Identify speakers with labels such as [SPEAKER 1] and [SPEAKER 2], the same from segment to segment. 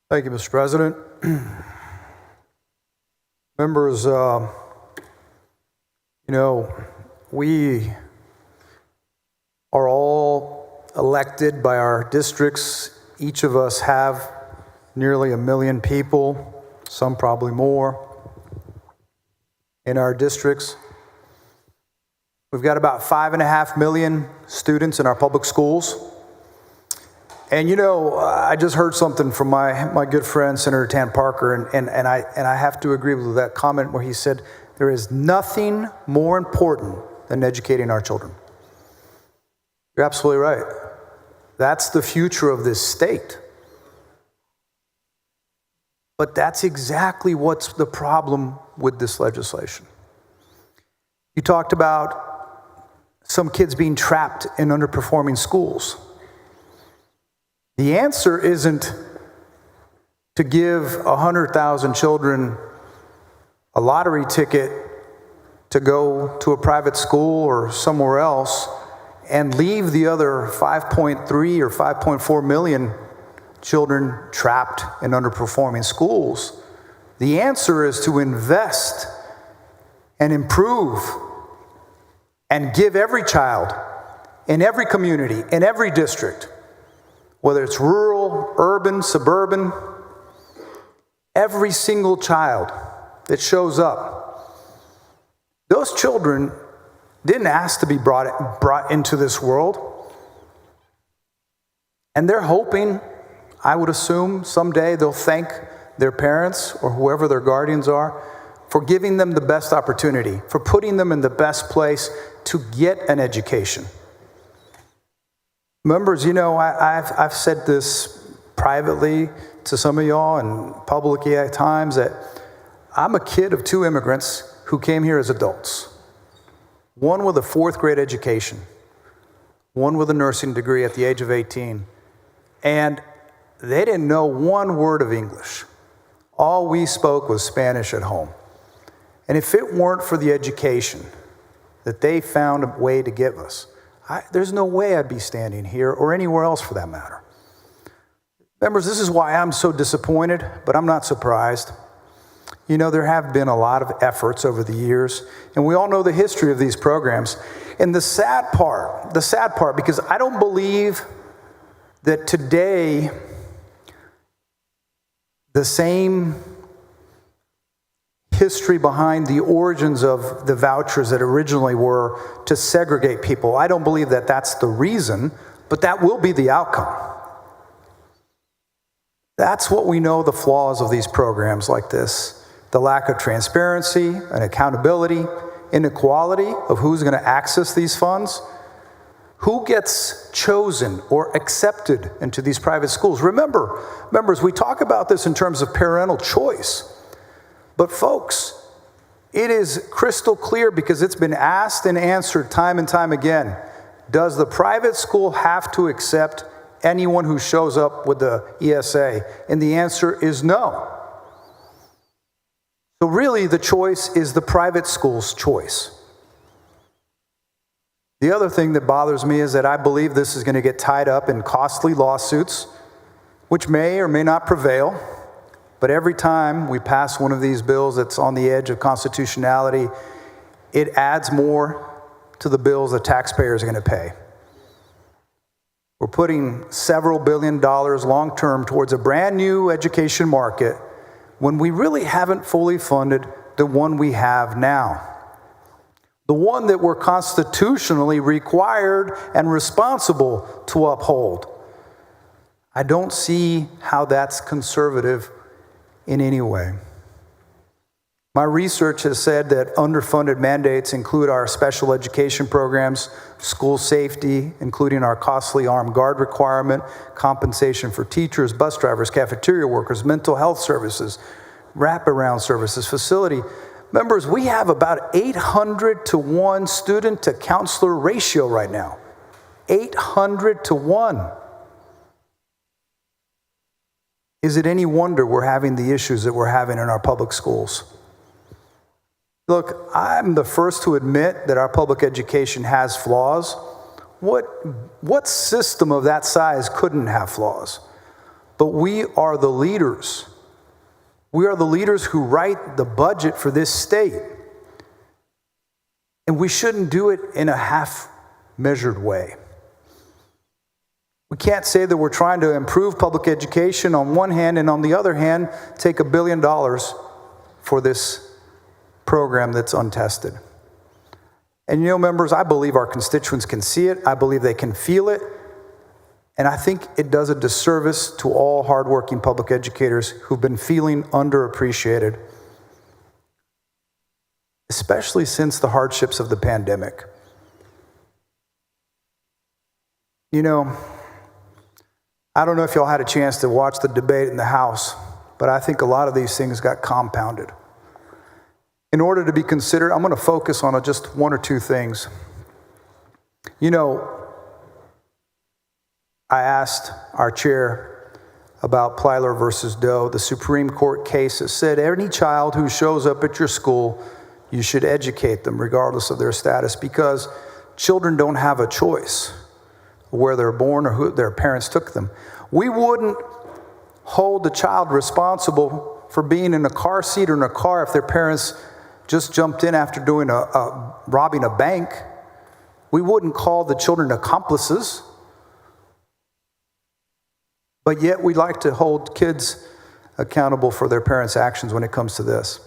[SPEAKER 1] Thank you, Mr. President. Members, we are all elected by our districts. Each of us have nearly 1 million people, some probably more, in our districts. We've got about 5.5 million students in our public schools. And I just heard something from my good friend, Senator Tan Parker, and I have to agree with that comment where he said, there is nothing more important than educating our children. You're absolutely right. That's the future of this state. But that's exactly what's the problem with this legislation. You talked about some kids being trapped in underperforming schools. The answer isn't to give 100,000 children a lottery ticket to go to a private school or somewhere else and leave the other 5.3 or 5.4 million children trapped in underperforming schools. The answer is to invest and improve and give every child in every community, in every district, whether it's rural, urban, suburban, every single child that shows up. Those children didn't ask to be brought into this world. And they're hoping, I would assume, someday they'll thank their parents or whoever their guardians are for giving them the best opportunity, for putting them in the best place to get an education. Members, I've said this privately to some of y'all and publicly at times that I'm a kid of 2 immigrants who came here as adults. One with a 4th grade education, one with a nursing degree at the age of 18. And they didn't know 1 word of English. All we spoke was Spanish at home. And if it weren't for the education that they found a way to give us, there's no way I'd be standing here or anywhere else for that matter. Members, this is why I'm so disappointed, but I'm not surprised. There have been a lot of efforts over the years, and we all know the history of these programs. And the sad part, because I don't believe that today the same history behind the origins of the vouchers that originally were to segregate people. I don't believe that that's the reason, but that will be the outcome. That's what we know the flaws of these programs like this. The lack of transparency and accountability, inequality of who's going to access these funds, who gets chosen or accepted into these private schools. Remember, members, we talk about this in terms of parental choice. But folks, it is crystal clear because it's been asked and answered time and time again. Does the private school have to accept anyone who shows up with the ESA? And the answer is no. So really the choice is the private school's choice. The other thing that bothers me is that I believe this is going to get tied up in costly lawsuits, which may or may not prevail. But every time we pass one of these bills that's on the edge of constitutionality, it adds more to the bills the taxpayers are going to pay. We're putting several $1 billion long-term towards a brand new education market when we really haven't fully funded the one we have now. The one that we're constitutionally required and responsible to uphold. I don't see how that's conservative in any way. My research has said that underfunded mandates include our special education programs, school safety, including our costly armed guard requirement, compensation for teachers, bus drivers, cafeteria workers, mental health services, wraparound services, facility. Members, we have about 800 to 1 student to counselor ratio right now. 800 to 1. Is it any wonder we're having the issues that we're having in our public schools? Look, I'm the first to admit that our public education has flaws. What system of that size couldn't have flaws? but we are the leaders. We are the leaders who write the budget for this state. And we shouldn't do it in a half-measured way. We can't say that we're trying to improve public education on one hand, and on the other hand, take $1 billion for this program that's untested. And members, I believe our constituents can see it. I believe they can feel it. And I think it does a disservice to all hardworking public educators who've been feeling underappreciated, especially since the hardships of the pandemic. I don't know if y'all had a chance to watch the debate in the House, but I think a lot of these things got compounded. In order to be considered, I'm going to focus on just one or two things. I asked our chair about Plyler versus Doe, the Supreme Court case that said any child who shows up at your school, you should educate them regardless of their status, because children don't have a choice where they're born or who their parents took them. We wouldn't hold the child responsible for being in a car seat or in a car if their parents just jumped in after doing robbing a bank. We wouldn't call the children accomplices. But yet we like to hold kids accountable for their parents' actions when it comes to this.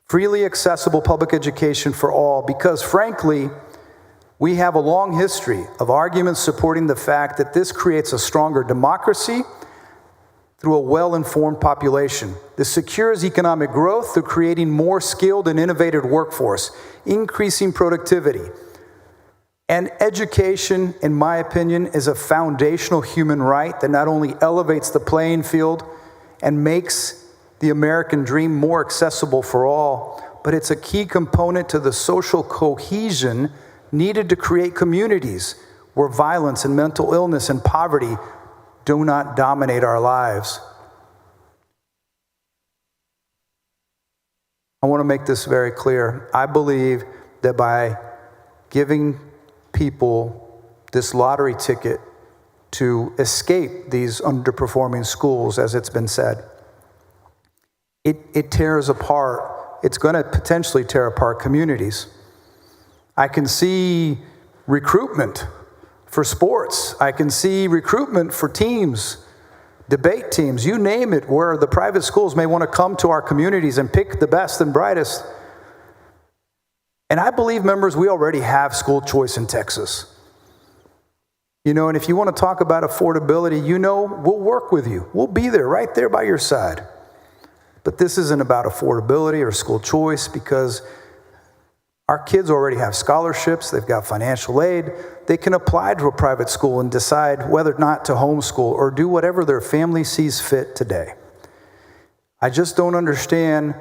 [SPEAKER 1] Freely accessible public education for all, because frankly, we have a long history of arguments supporting the fact that this creates a stronger democracy through a well-informed population. This secures economic growth through creating more skilled and innovative workforce, increasing productivity. And education, in my opinion, is a foundational human right that not only elevates the playing field and makes the American dream more accessible for all, but it's a key component to the social cohesion needed to create communities where violence and mental illness and poverty do not dominate our lives. I want to make this very clear. I believe that by giving people this lottery ticket to escape these underperforming schools, as it's been said, it tears apart. It's going to potentially tear apart communities. I can see recruitment for sports. I can see recruitment for teams, debate teams, you name it, where the private schools may want to come to our communities and pick the best and brightest. And I believe, members, we already have school choice in Texas. And if you want to talk about affordability, we'll work with you. We'll be there, right there by your side. But this isn't about affordability or school choice, because our kids already have scholarships, they've got financial aid, they can apply to a private school and decide whether or not to homeschool or do whatever their family sees fit today. I just don't understand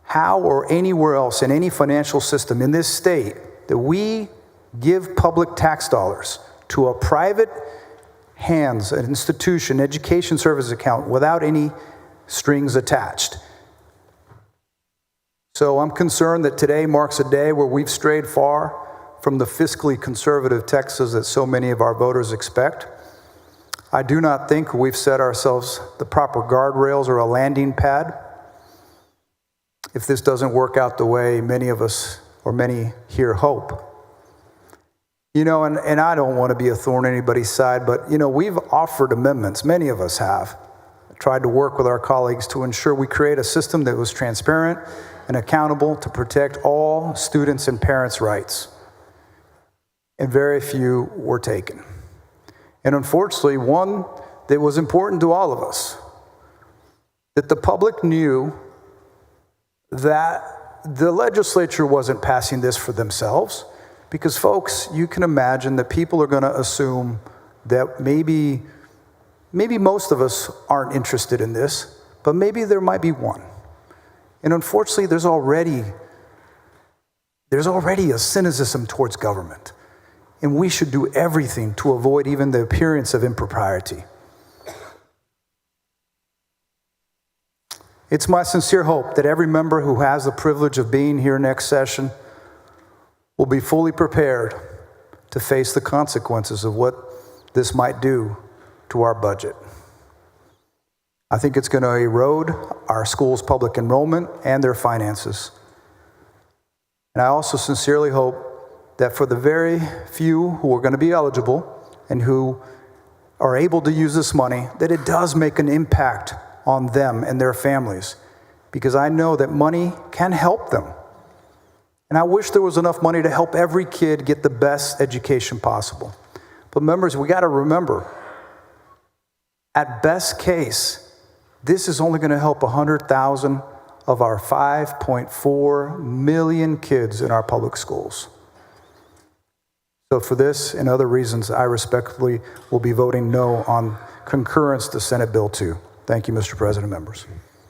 [SPEAKER 1] how or anywhere else in any financial system in this state that we give public tax dollars to a private hands, an institution, education service account without any strings attached. So I'm concerned that today marks a day where we've strayed far from the fiscally conservative Texas that so many of our voters expect. I do not think we've set ourselves the proper guardrails or a landing pad if this doesn't work out the way many of us or many here hope. And I don't want to be a thorn in anybody's side, but we've offered amendments, many of us have, tried to work with our colleagues to ensure we create a system that was transparent and accountable to protect all students' and parents' rights. And very few were taken. And unfortunately, one that was important to all of us, that the public knew that the legislature wasn't passing this for themselves, because folks, you can imagine that people are going to assume that maybe most of us aren't interested in this, but maybe there might be one. And unfortunately, there's already a cynicism towards government. And we should do everything to avoid even the appearance of impropriety. It's my sincere hope that every member who has the privilege of being here next session will be fully prepared to face the consequences of what this might do to our budget. I think it's going to erode our schools' public enrollment and their finances. And I also sincerely hope that for the very few who are going to be eligible and who are able to use this money, that it does make an impact on them and their families, because I know that money can help them. And I wish there was enough money to help every kid get the best education possible. But members, we got to remember, at best case, this is only going to help 100,000 of our 5.4 million kids in our public schools. So for this and other reasons, I respectfully will be voting no on concurrence to Senate Bill 2. Thank you, Mr. President, members.